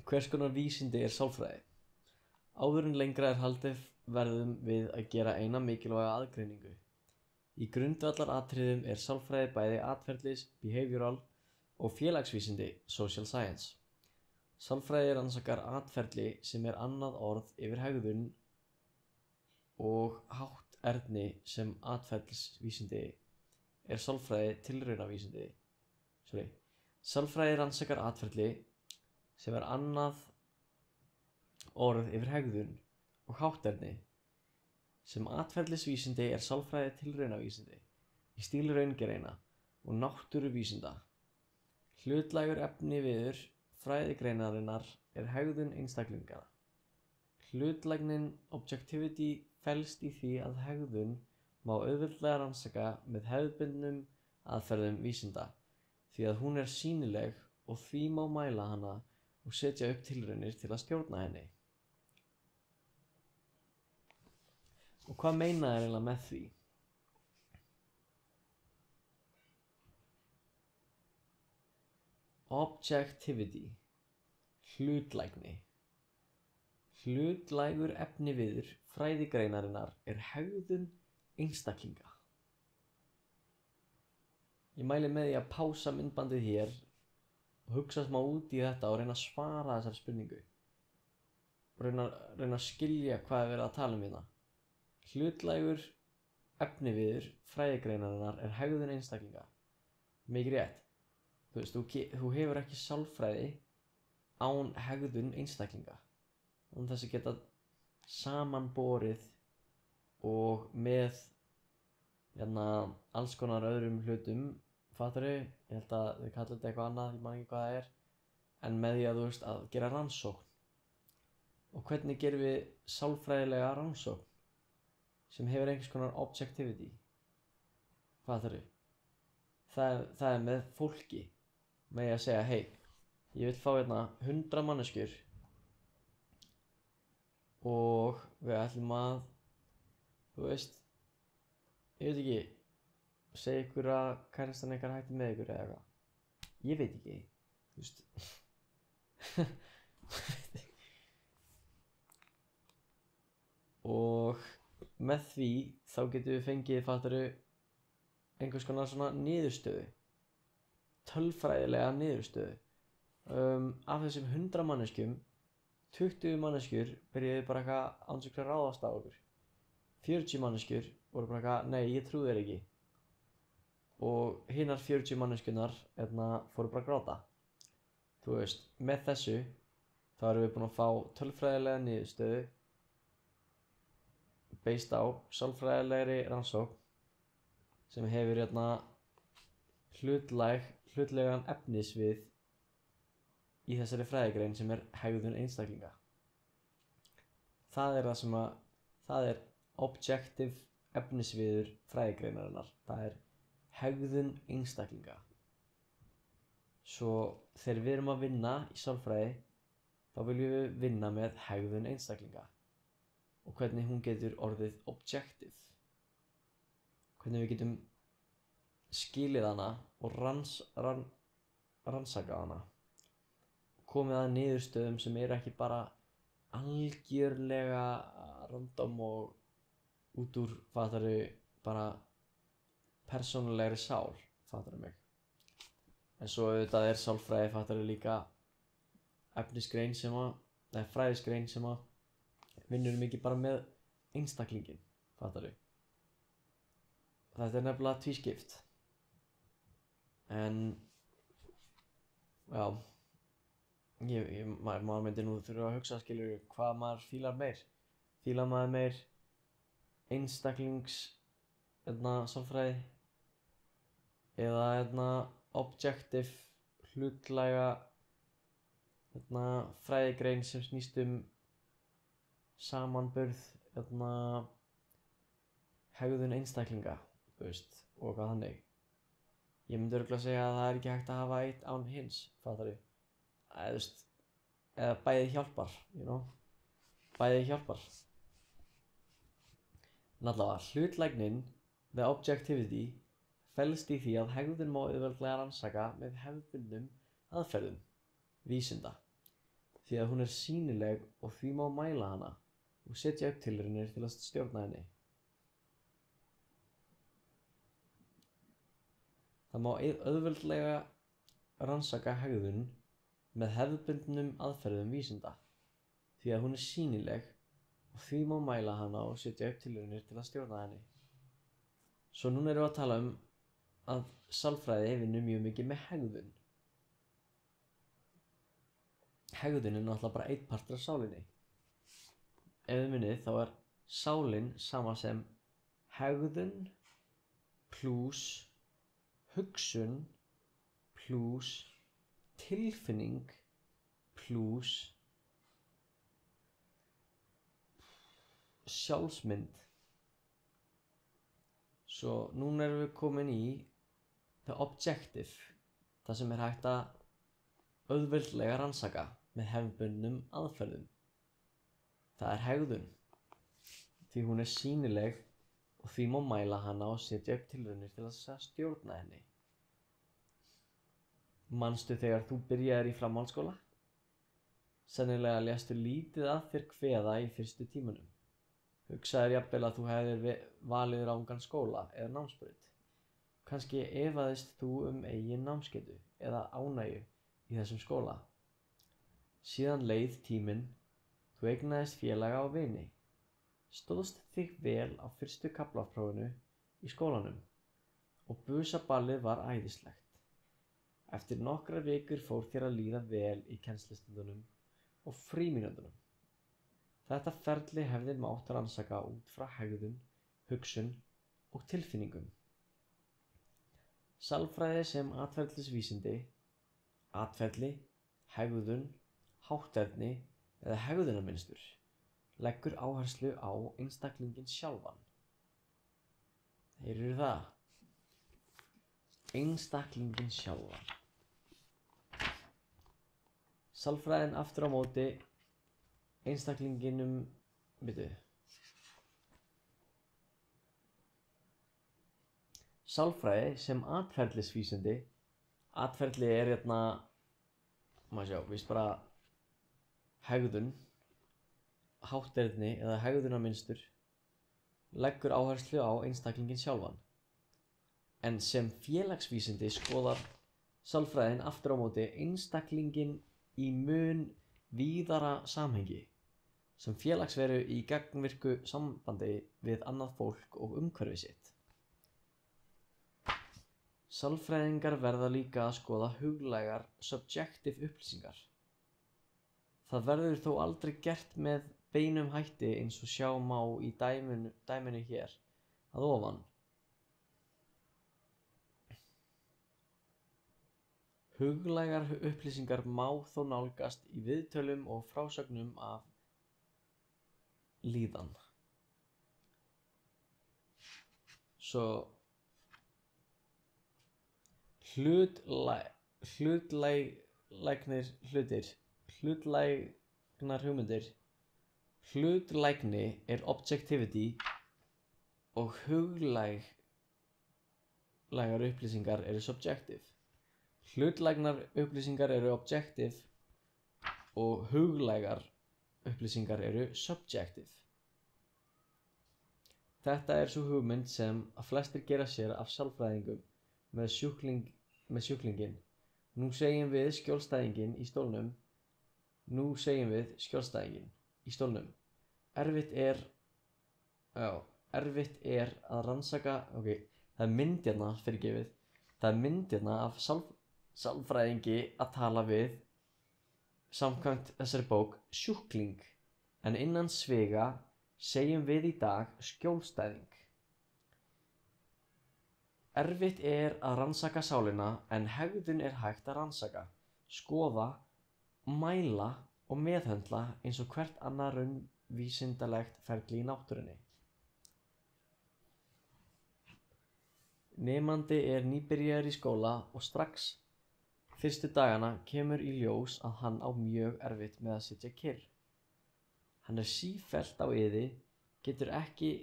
Hvers konar vísindi er sálfræði? Áður en lengra er haldið verðum við að gera eina mikilvæga aðgreiningu. Í grundvallaratriðum er sálfræði bæði atferlis, behavioral og félagsvísindi, social science. Sálfræði rannsakar atferli sem er annað orð yfir hegðun og hátterni sem atferlisvísindi er sálfræði tilraunavísindi. Sálfræði rannsakar atferli sem er annað orð yfir hegðun og hátterni sem atferlisvísindi er sálfræði tilraunavísindi í stíl raungreina og náttúruvísinda. Hlutlægur efniviður fræðigreinarinnar er hegðun einstaklingana. Hlutlægnin objectivity felst í því að hegðun má auðveldlega rannsaka með hefðbundnum aðferðum vísinda því að hún er sýnileg og því má mæla hana og setja upp tilraunir til að stjórna henni. Og hvað meina þeir eiginlega með því? Objectivity, hlutlægni. Hlutlægur efniviður fræðigreinarinnar er hegðun einstaklinga. Ég mæli með því að pása myndbandið hér og hugsa smá út í þetta og reyna að svara þessari spurningu. Og reyna að skilja hvað er verið að tala um hérna. Hlutlægur efniviður fræðigreinarinnar er hegðun einstaklinga. Mikið rétt. Þú veist, þú hefur ekki sálfræði án hegðun einstaklinga. Án þess að geta samanborið og með alls konar öðrum hlutum, fattarðu? Ég held að þau kalla þetta eitthvað annað, ég man ekki hvað það er. En með því að þú veist að gera rannsókn. Og hvernig gerum við sálfræðilega rannsókn sem hefur einhvers konar objectivity? Fattarðu? Það er með fólki. Með því að segja, hey, ég vil fá 100 manneskjur og við ætlum að, þú veist, ég veit ekki, segja ykkur að kærastan ykkar hætti með ykkur eða eitthvað. Ég veit ekki, þú veist. Og með því þá getum við fengið, fattarðu, einhvers konar svona niðurstöðu. Tölfræðilega niðurstöðu. Af þessum 100 manneskjum, 20 manneskjur byrjuðu bara eitthvað ánsökk að ráðast á okkur. 40 manneskjur voru bara eitthvað, nei, ég trúi þér ekki. Og hinnar 40 manneskjurnar fóru bara að gráta. Þú veist, með þessu þá erum við búin að fá tölfræðilega niðurstöðu based á sálfræðilegri rannsókn sem hefur hlutlægan efnisvið í þessari fræðigrein sem er hegðun einstaklinga. Það er objective efnisviður fræðigreinarinnar. Það er hegðun einstaklinga. Svo þegar við erum að vinna í sálfræði, þá viljum við vinna með hegðun einstaklinga og hvernig hún getur orðið objective. Hvernig við getum skilið hana og rannsakað hana. Komið að niðurstöðum sem eru ekki bara algjörlega random og út úr, fattarðu, bara persónulegri sál, fattarðu mig. En svo auðvitað er sálfræði, fattarðu, líka efnisgrein fræðisgrein sem að vinnur mikið bara með einstaklingin, fattarðu. Þetta er nefnilega tvískipt. En, já, maður myndi nú þurfa að hugsa, skilur, hvað maður fílar meir. Fílar maður meir einstaklings sálfræði eða objective hlutlæga fræðigrein sem snýst samanburð hegðun einstaklinga, og hvað þannig. Ég myndi örugglega segja að það ekki hægt að hafa eitt án hins, fattarðu? Eða bæði hjálpar, bæði hjálpar. En allavega, hlutlægnin, the objectivity, felst í því að hegðun má auðveldlega rannsaka með hefðbundnum aðferðum vísinda, því að hún er sýnileg og því má mæla hana og setja upp tilraunir til að stjórna henni. Það má auðveldlega rannsaka hegðun með hefðbundnum aðferðum vísinda, því að hún er sýnileg og því má mæla hana og setja upp tilraunir til að stjórna henni. Svo núna erum við að tala að sálfræði vinnur mjög mikið með hegðun. Hegðun er náttúrulega bara einn partur af sálinni. Ef þið munið þá er sálin sama sem hegðun plús hugsun plús tilfinning plús sjálfsmynd. Svo núna erum við komin í the objective, það sem er hægt að auðveldlega rannsaka með hefðbundnum aðferðum. Það er hegðun, því hún er sýnileg og því má mæla hana og setja upp tilraunir til að stjórna henni. Manstu þegar þú byrjaðir í framhaldsskóla? Sennilega léstu lítið að þér kveða í fyrstu tímunum. Hugsaðir jafnvel að þú hefðir valið rangan skóla eða námsbraut. Kannski efaðist þú eigin námsgetu eða ánægju í þessum skóla. Síðan leið tíminn, þú eignaðist félaga og vini. Stóðst þig vel á fyrstu kaflaprófinu í skólanum og busaballið var æðislegt. Eftir nokkrar vikur fór þér að líða vel í kennslustundunum og frímínútunum. Þetta ferli hefði mátt rannsaka út frá hegðun, hugsun og tilfinningum. Sálfræði sem atferlisvísindi, atferli, hegðun, hátterni eða hegðunarmynstur leggur áherslu á einstaklinginn sjálfan. Heyrðirðu það? Einstaklinginn sjálfan. Sálfræðin aftur á móti einstaklinginum, Sálfræði sem atferlisvísindi, atferli er bara hegðun, hátterni eða hegðunarmynstur, leggur áherslu á einstaklinginn sjálfan. En sem félagsvísindi skoðar sálfræðin aftur á móti einstaklinginn í mun víðara samhengi, sem félagsveru í gagnvirku sambandi við annað fólk og umhverfi sitt. Sálfræðingar verða líka að skoða huglægar subjective upplýsingar. Það verður þó aldrei gert með beinum hætti eins og sjá má í dæminu hér að ofan. Huglægar upplýsingar má þó nálgast í viðtölum og frásögnum af líðan. Svo hlutlægnar hugmyndir. Hlutlægni er objectivity og huglægar upplýsingar eru subjective. Hlutlægnar upplýsingar eru objective og huglægar upplýsingar eru subjective. Þetta er sú hugmynd sem að flestir gera sér af sálfræðingum með sjúklinginn. Nú segjum við skjólstæðinginn í stólnum. Erfitt er að rannsaka, það er mynd hérna af sálfræðingi að tala við, samkvæmt þessari bók, sjúkling, en innan sviga segjum við í dag skjólstæðing. Erfitt er að rannsaka sálina en hegðun er hægt að rannsaka, skoða, mæla og meðhöndla eins og hvert annað raunvísindalegt ferli í náttúrunni. Nemandi er nýbyrjaður í skóla og strax fyrstu dagana kemur í ljós að hann á mjög erfitt með að sitja kyrr. Hann er sífellt á iði, getur ekki,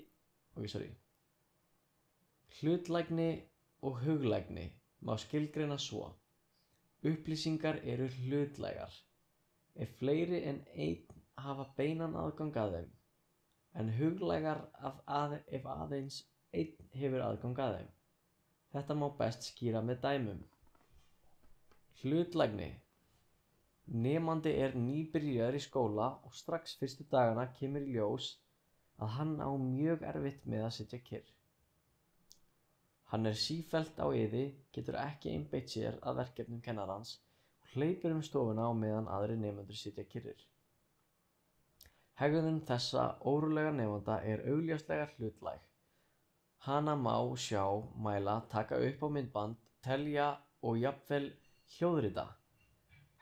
Hlutlægni og huglægni má skilgreina svo. Upplýsingar eru hlutlægar ef fleiri en einn hafa beinan aðgang að þeim, en huglægar ef aðeins einn hefur aðgang að þeim. Þetta má best skýra með dæmum. Hlutlægni. Nemandi er nýbyrjaður í skóla og strax fyrstu dagana kemur í ljós að hann á mjög erfitt með að sitja kyrr. Hann er sífellt á iði, getur ekki einbeitt sér að verkefnum kennarans og hleypur stofuna á meðan aðrir nemendur sitja kyrrir. Hegðun þessa órólega nemanda er augljóslega hlutlæg. Hana má sjá, mæla, taka upp á myndband, telja og jafnvel hljóðrita.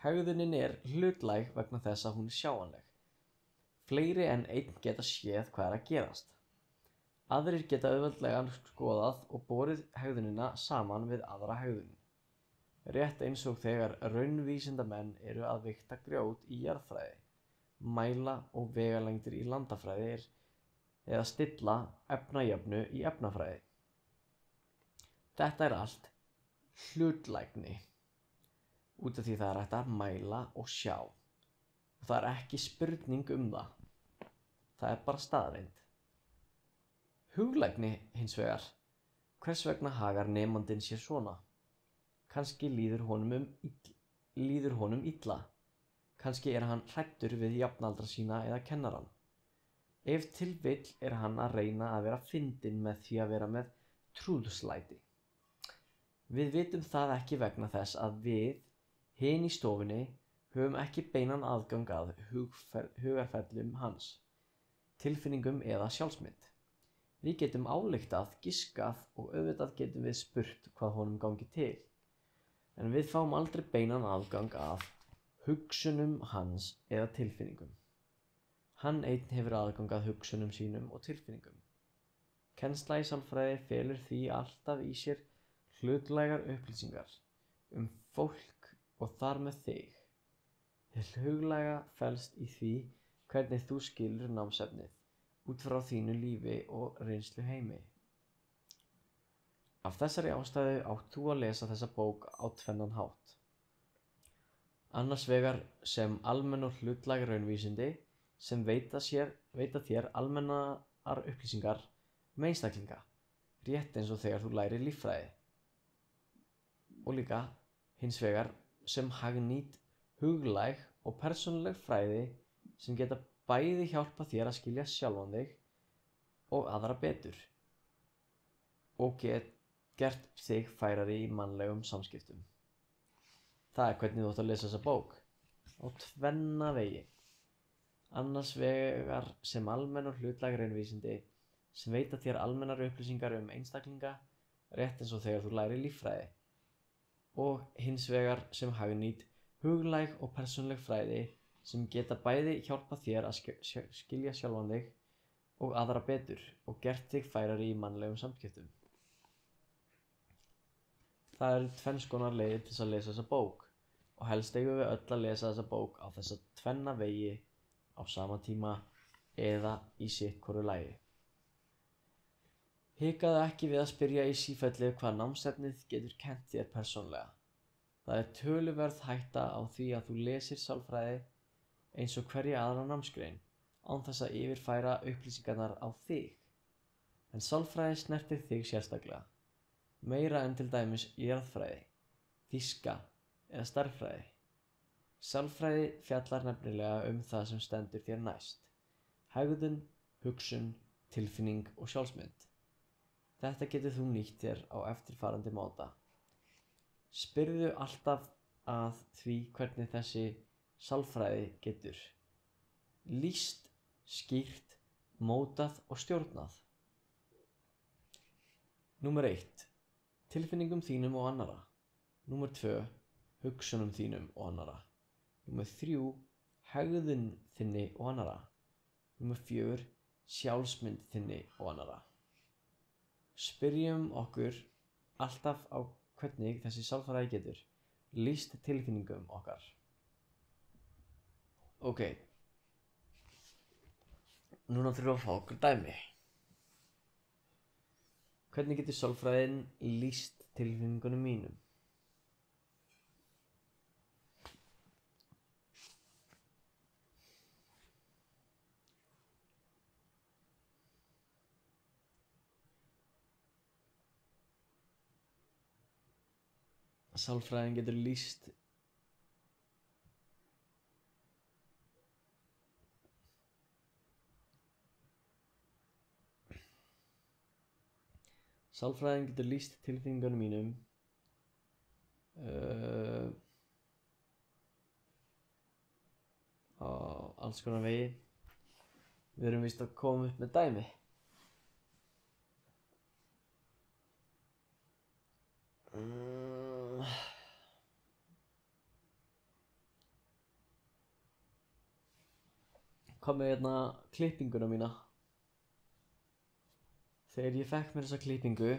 Hegðunin er hlutlæg vegna þess að hún er sjáanleg. Fleiri en einn geta séð hvað er að gerast. Aðrir geta auðveldlega skoðað og borið hegðunina saman við aðra hegðun. Rétt eins og þegar raunvísindamenn eru að vigta grjót í jarðfræði, mæla og vegalengdir í landafræði eða stilla efnajöfnu í efnafræði. Þetta er allt hlutlægni, út af því það er hægt að mæla og sjá. Og það er ekki spurning um það. Það er bara staðreynd. Huglægni hins vegar. Hvers vegna hagar nemandinn sér svona? Kannski líður honum illa. Kannski er hann hræddur við jafnaldra sína eða kennarann. Ef til vill er hann að reyna að vera fyndinn með því að vera með trúðslæti. Við vitum það ekki vegna þess að við, hin í stofunni, höfum ekki beinan aðgang að hugarferlum hans, tilfinningum eða sjálfsmynd. Við getum ályktað, giskað og auðvitað getum við spurt hvað honum gangi til, en við fáum aldrei beinan aðgang að hugsunum hans eða tilfinningum. Hann einn hefur aðgang að hugsunum sínum og tilfinningum. Kennsla í sálfræði felur því alltaf í sér hlutlægar upplýsingar fólk og þar með þig. Hið huglæga felst í því hvernig þú skilur námsefnið út frá þínu lífi og reynslu heimi. Af þessari ástæðu átt þú að lesa þessa bók á tvennan hátt. Annars vegar sem almenn og hlutlæg raunvísindi sem veita þér almennar upplýsingar einstaklinga, rétt eins og þegar þú lærir líffræði. Og líka hins vegar sem hagnýt, huglæg og persónuleg fræði sem geta bæði hjálpa þér að skilja sjálfan þig og aðra betur og gert þig færari í mannlegum samskiptum. Það er hvernig þú átt að lesa þessa bók, á tvenna vegi. Annars vegar sem almenn og hlutlæg raunvísindi sem veita þér almennar upplýsingar einstaklinga, rétt eins og þegar þú lærir líffræði. Og hins vegar sem hagnýt, huglæg og persónuleg fræði sem geta bæði hjálpa þér að skilja sjálfan þig og aðra betur og gert þig færari í mannlegum samskiptum. Það eru tvenns konar leiðir til að lesa þessa bók og helst eigum við öll að lesa þessa bók á þessa tvenna vegi á sama tíma eða í sitt hvoru lagi. Hikaðu ekki við að spyrja í sífellu hvað námsefnið getur kennt þér persónlega. Það er töluverð hætta á því að þú lesir sálfræði eins og hverja aðra námsgrein án þess að yfirfæra upplýsingarnar á þig. En sálfræði snertir þig sérstaklega, meira en til dæmis jarðfræði, þýska eða stærðfræði. Sálfræði fjallar nefnilega það sem stendur þér næst: hegðun, hugsun, tilfinning og sjálfsmynd. Þetta getur þú nýtt þér á eftirfarandi máta. Spyrðu alltaf að því hvernig þessi sálfræði getur lýst, skýrt, mótað og stjórnað. Númer 1. tilfinningum þínum og annarra. Númer 2, hugsunum þínum og annarra. Númer 3, hegðun þinni og annarra. Númer 4, sjálfsmynd þinni og annarra. Spyrjum okkur alltaf á hvernig þessi sálfræði getur lýst tilfinningum okkar. Ok, núna þurfum við að fá okkur dæmi. Hvernig getur sálfræðin lýst tilfinningunum mínum? Sálfræðin getur lýst tilfinningunum mínum á alls konar vegi. Við erum víst að koma upp með dæmi. Hvað með hérna klippinguna mína? Þegar ég fekk mér þessa klippingu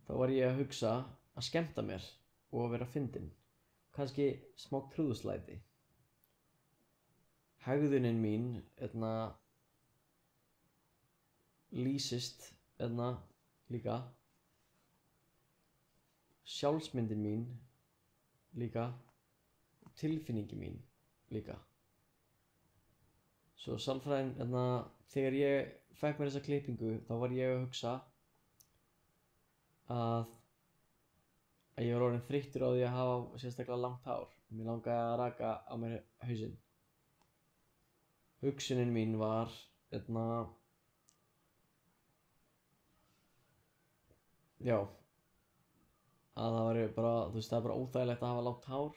þá var ég að hugsa að skemmta mér og að vera fyndinn. Kannski smá trúðslæti. Hegðunin mín lýsist líka. Sjálfsmyndin mín líka. Tilfinningin mín líka. Svo sálfræðin, þegar ég fekk mér þessa klippingu þá var ég að hugsa að ég var orðinn þreyttur á því að hafa sérstaklega langt hár. Mér langaði að raka á mér hausinn. Hugsunin mín var já, að það væri bara, það er bara óþægilegt að hafa langt hár.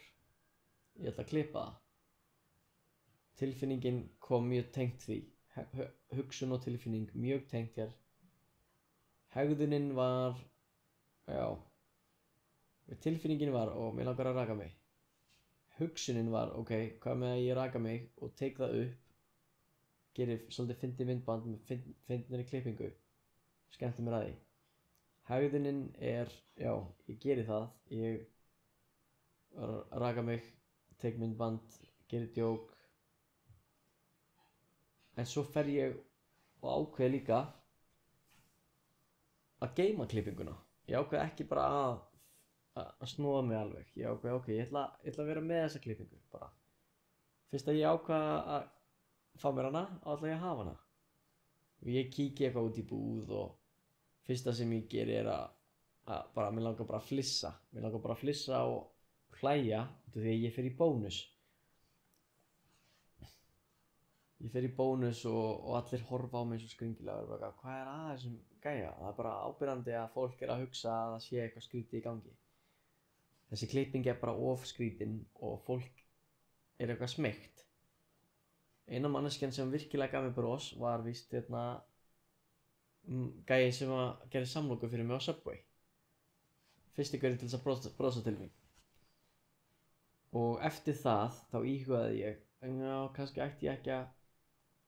Ég ætla að klippa það. Tilfinningin kom mjög tengt því. Hugsun og tilfinning mjög tengt hér. Hegðunin var, tilfinningin var, mér langar að raka mig. Hugsunin var, hvað með að ég raka mig og tek það upp, gerir svolítið fyndið myndband með fyndnari klippingu, skemmti mér að því. Hegðunin er, ég geri það, ég raka mig, tek myndband, gerir djók. En svo fer ég og ákveð líka að geyma klippinguna. Ég ákveð ekki bara að snúa mig alveg. Ég ákveð, ég ætla að vera með þessa klippingu bara. Fyrst að ég ákvað að fá mér hana, ætla ég að hafa hana. Og ég kíki eitthvað út í búð og fyrsta sem ég geri er að mér langar bara að flissa. Mér langar bara að flissa og hlæja því ég fer í bónus. Ég fer í bónus og allir horfa á mig svo skringilega og bara, hvað er að þessum gæja? Það er bara ábyrgandi að fólk er að hugsa að það sé eitthvað skrítið í gangi. Þessi klipping er bara of skrítin og fólk er eitthvað smeykt. Eina manneskjan sem virkilega gaf mér bros var víst gæi sem að gera samloku fyrir mig á Subway. Fyrsti gaurinn til þess að brosa til mín. Og eftir það þá íhugaði ég, kannski ætti ég ekki að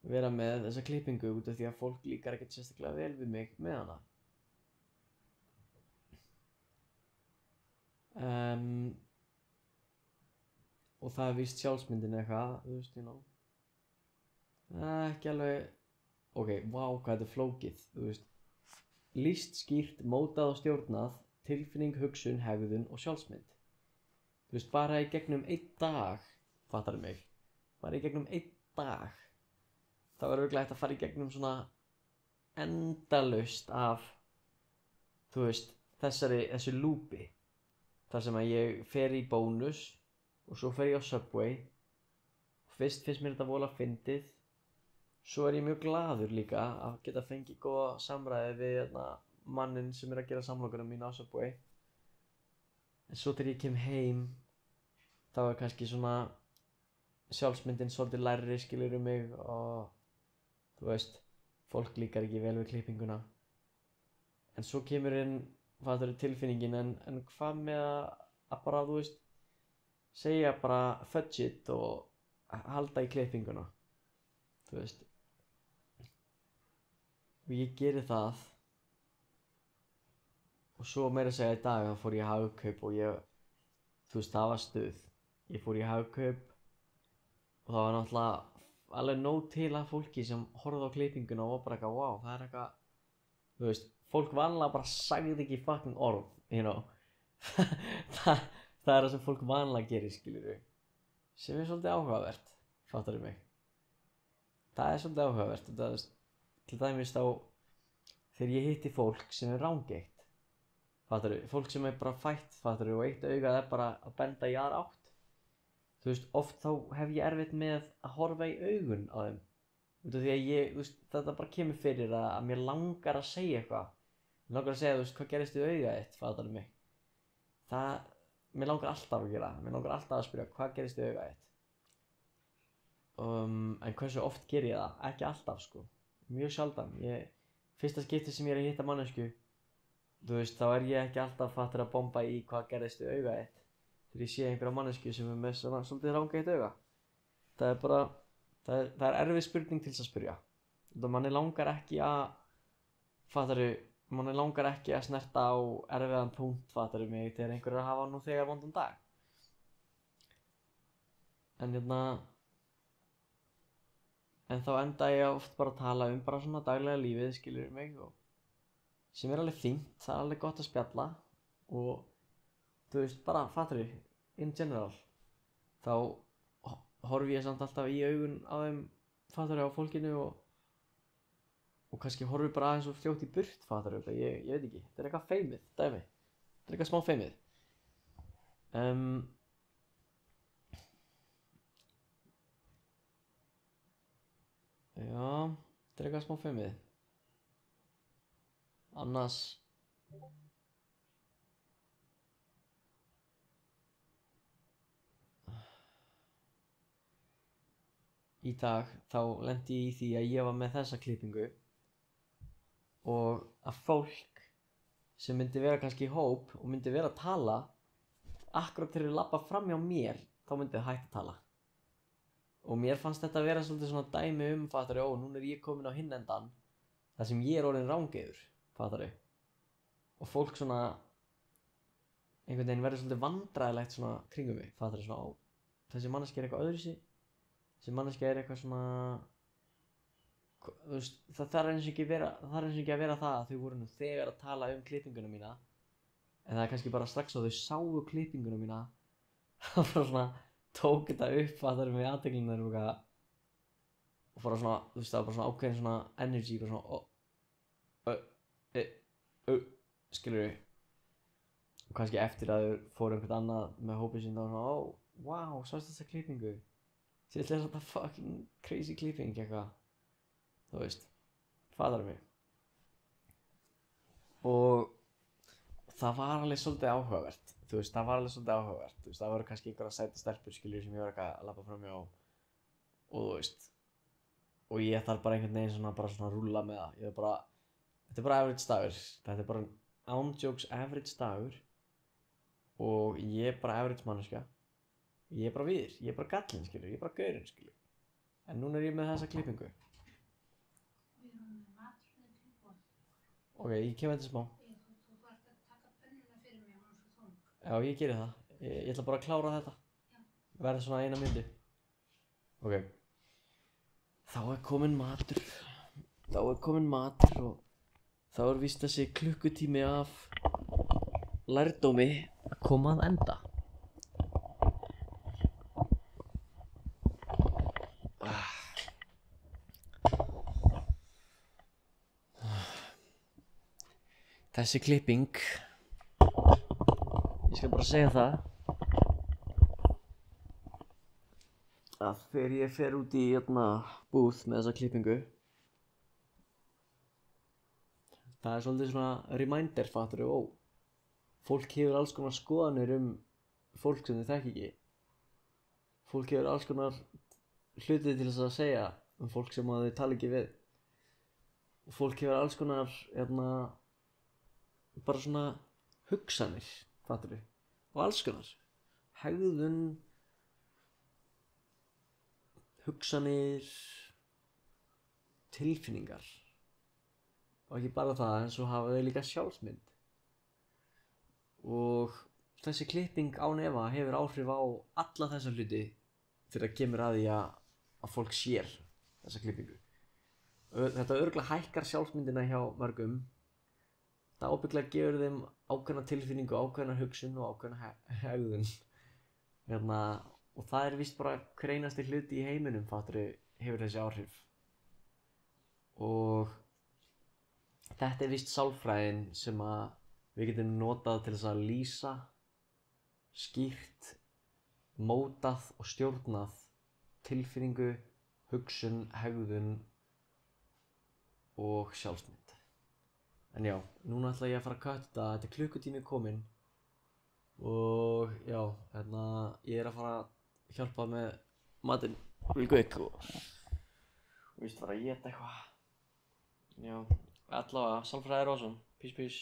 vera með þessa klippingu út af því að fólk líkar ekkert sérstaklega vel við mig með hana. Og það er víst sjálfsmyndin eitthvað, ekki alveg, hvað þetta er flókið, lýst, skýrt, mótað og stjórnað, tilfinning, hugsun, hegðun og sjálfsmynd. Bara í gegnum einn dag, fattarðu mig, bara í gegnum einn dag, þá er örugglega hægt að fara í gegnum svona endalaust af, þessu lúpi, þar sem að ég fer í bónus og svo fer ég á Subway. Fyrst finnst mér þetta voðalega fyndið, svo er ég mjög glaður líka að geta fengið góða samræði við manninn sem er að gera samlokunum mín á Subway. En svo þegar ég kem heim, þá er kannski svona sjálfsmyndin svolítið lægri, skilurðu mig, og fólk líkar ekki vel við klippinguna. En svo kemur inn fattar tilfinningin, en hvað með að bara, þú veist, segja bara fudge it og halda í klippinguna, þú veist. Og ég geri það, og svo meira að segja í dag þá fór ég í Hagkaup og þú veist, það var stuð. Ég fór í Hagkaup og það var náttúrulega alveg nóg til af fólki sem horfði á klippinguna og var bara eitthvað, wow, það er eitthvað, þú veist, fólk vanlega bara sagði ekki fucking orð, you know. það er það sem fólk vanlega gerir, skilurðu, sem er svolítið áhugavert, fattarðu mig. Það er svolítið áhugavert, þú veist, til dæmis þá þegar ég hitti fólk sem er rángeygt, fattarðu, fólk sem er bara fætt, fattarðu, og eitt augað er bara að benda í aðra átt. Þú veist, oft þá hef ég erfitt með að horfa í augun á þeim. Út af því að þú veist, þetta bara kemur fyrir að mér langar að segja eitthvað. Mér langar að segja, þú veist, hvað gerist í augað þitt, fattarðu mig. Mér langar alltaf að gera það. Mér langar alltaf að spyrja, hvað gerist í augað þitt. En hversu oft ger ég það? Ekki alltaf, sko. Mjög sjaldan. Fyrsta skipti sem ég er að hitta mannesku, þú veist, þá er ég ekki alltaf fattur að bomba í hvað gerist í augað þitt. Þegar ég sé einhverja mannesku sem er með svona svolítið rángeygt auga. Það er bara, það er erfið spurning til þess að spyrja. Manni langar ekki að, fattarðu, manni langar ekki að snerta á erfiðan punkt, fattarðu mig, þegar einhver er að hafa nú þegar vondan dag. En þá enda ég oft bara að tala bara svona daglega lífið, skilur mig, og sem er alveg fínt, það er alveg gott að spjalla og þú veist, bara, fattarðu, in general, þá horfi ég samt alltaf í augun á þeim, fattarðu, á fólkinu og kannski horfi bara aðeins og fljótt í burt, fattarðu, ég veit ekki, þetta er eitthvað feimið, dæmi, þetta er eitthvað smá feimið. Já, þetta er eitthvað smá feimið. Annars í dag þá lenti ég í því að ég var með þessa klippingu og að fólk sem myndi vera kannski í hóp og myndi vera að tala, akkurat þegar þau labba fram hjá mér, þá myndi þau hætta að tala. Og mér fannst þetta að vera svolítið svona dæmi fattarðu, núna er ég komin á hinn endan þar sem ég er orðinn rángeygur, fattarðu. Og fólk svona einhvern veginn verður svolítið vandræðilegt svona kringum mig, fattarðu, svona þessi manneskja er eitthvað öðruvísi. Þessi manneskja er eitthvað svona, þú veist, það þarf eins og ekki að vera það að þau voru nú þegar að tala klippinguna mína, en það er kannski bara strax að þau sáu klippinguna mína og bara svona tók þetta upp, fattarðu, með athyglinnar og bara svona, þú veist, það var bara svona ákveðin svona energy, bara svona skilurðu, og kannski eftir að þau fóru einhvern annað með hópið sín, þá var svona, wow, sástu þessa klippingu? Þetta er svona fucking crazy klipping eitthvað, þú veist, fattarðu mig. Og það var alveg svolítið áhugavert, þú veist, það voru kannski einhverja sæta stelpur, skilur, sem ég var eitthvað að labba fram hjá og þú veist, og ég þarf bara einhvern veginn svona, bara svona að rúlla með það, þetta er bara average dagur, þetta er bara ándjóks average dagur og ég er bara average manneskja. Ég er bara viður, ég er bara gallinn, skilur, ég er bara gaurinn, skilur. En núna er ég með þessa klippingu. Við erum með maturinn tilbúin. Ok, ég kem þetta smá. Þú þarft að taka pönnuna fyrir mig, hún er svo þung. Já, ég geri það. Ég ætla bara að klára þetta. Já. Verða svona eina myndu. Ok. Þá er kominn matur og þá er víst þessi klukkutími af lærdómi að koma að enda. Þessi klipping, ég skal bara segja það, að þegar ég fer út í búð með þessa klippingu, það er svolítið svona reminder, fattarðu, fólk hefur alls konar skoðanir fólk sem þið þekki ekki. Fólk hefur alls konar hluti til þess að segja fólk sem þið tala ekki við. Og fólk hefur alls konar, bara svona hugsanir, fattur við, og alls konar. Hegðun, hugsanir, tilfinningar. Og ekki bara það, en svo hafa þau líka sjálfsmynd. Og þessi klipping án efa hefur áhrif á alla þessa hluti þegar kemur að því að fólk sér þessa klippingu. Þetta örugglega hækkar sjálfsmyndina hjá mörgum. Það ábyggilega gefur þeim ákveðna tilfinningu, ákveðna hugsun og ákveðna hegðun. Og það víst bara hver einasti hluti í heiminum, fatturðu, hefur þessi áhrif. Og þetta víst sálfræðin sem að við getum notað til þess að lýsa, skýrt, mótað og stjórnað tilfinningu, hugsun, hegðun og sjálfsmynd. En já, núna ætla ég að fara að kutta þetta, klukkutími kominn og já, ég að fara að hjálpa með matinn real quick og víst fara að éta eitthvað. Já, allavega, sálfræði er awesome. Peace, peace.